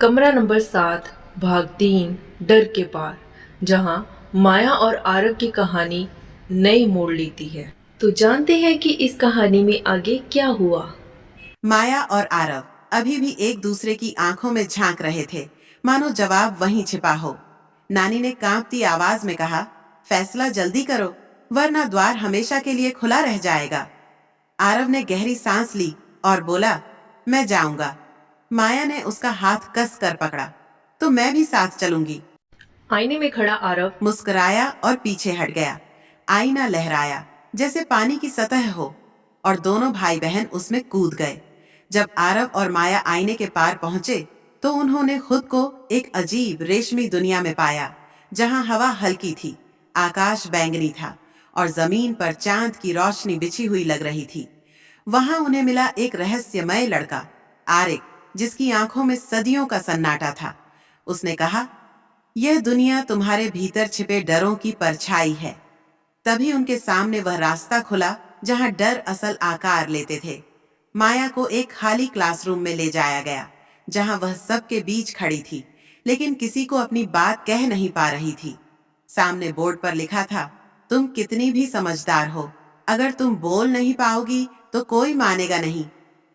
कमरा नंबर 7, भाग 3, डर के पार, जहां माया और आरव की कहानी नई मोड़ लेती है। तो जानते हैं कि इस कहानी में आगे क्या हुआ। माया और आरव अभी भी एक दूसरे की आंखों में झांक रहे थे, मानो जवाब वहीं छिपा हो। नानी ने कांपती आवाज में कहा, फैसला जल्दी करो, वरना द्वार हमेशा के लिए खुला रह जाएगा। आरव ने गहरी सांस ली और बोला, मैं जाऊंगा। माया ने उसका हाथ कस कर पकड़ा, तो मैं भी साथ चलूंगी। आईने में खड़ा आरव मुस्कुराया और पीछे हट गया। आईना लहराया जैसे पानी की सतह हो, और दोनों भाई बहन उसमें कूद गए। जब आरव और माया आईने के पार पहुंचे तो उन्होंने खुद को एक अजीब रेशमी दुनिया में पाया, जहां हवा हल्की थी, आकाश बैंगनी था और जमीन पर चांद की रोशनी बिछी हुई लग रही थी। वहां उन्हें मिला एक रहस्यमय लड़का, आरिक, जिसकी आंखों में सदियों का सन्नाटा था। उसने कहा, यह दुनिया तुम्हारे भीतर छिपे डरों की परछाई है। तभी उनके सामने वह रास्ता खुला जहां डर असल आकार लेते थे। माया को एक खाली क्लासरूम में ले जाया गया, जहां वह सबके बीच खड़ी थी, लेकिन किसी को अपनी बात कह नहीं पा रही थी। सामने बोर्ड पर लिखा था, तुम कितनी भी समझदार हो, अगर तुम बोल नहीं पाओगी तो कोई मानेगा नहीं।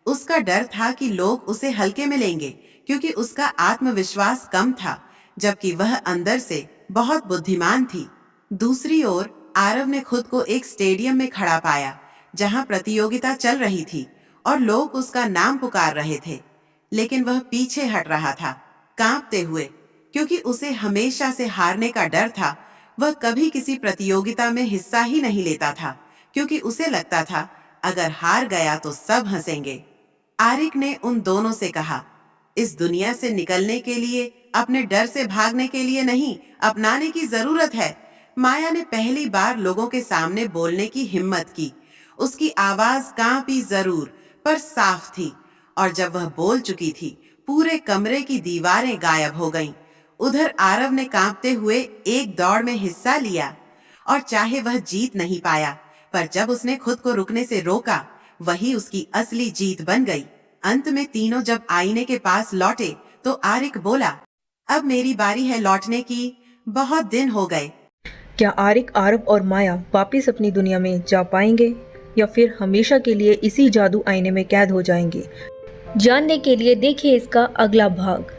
उसका डर था कि लोग उसे हल्के में लेंगे, क्योंकि उसका आत्मविश्वास कम था, जबकि वह अंदर से बहुत बुद्धिमान थी। दूसरी ओर आरव ने खुद को एक स्टेडियम में खड़ा पाया, जहां प्रतियोगिता चल रही थी और लोग उसका नाम पुकार रहे थे। लेकिन वह पीछे हट रहा था, कांपते हुए, क्योंकि उसे हमेशा से हारने का डर था। वह कभी किसी प्रतियोगिता में हिस्सा ही नहीं लेता था, क्योंकि उसे लगता था अगर हार गया तो सब हंसेंगे। आरिक ने उन दोनों से कहा, इस दुनिया से निकलने के लिए, अपने डर से भागने के लिए नहीं, अपनाने की जरूरत है। माया ने पहली बार लोगों के सामने बोलने की हिम्मत की। उसकी आवाज कांपी जरूर, पर साफ थी, और जब वह बोल चुकी थी, पूरे कमरे की दीवारें गायब हो गईं। उधर आरव ने कांपते हुए एक दौड़ में हिस्सा लिया, और चाहे वह जीत नहीं पाया, पर जब उसने खुद को रुकने से रोका, वही उसकी असली जीत बन गई। अंत में तीनों जब आईने के पास लौटे तो आरिक बोला, अब मेरी बारी है लौटने की, बहुत दिन हो गए। क्या आरिक, आरव और माया वापिस अपनी दुनिया में जा पाएंगे या फिर हमेशा के लिए इसी जादू आईने में कैद हो जाएंगे? जानने के लिए देखिए इसका अगला भाग।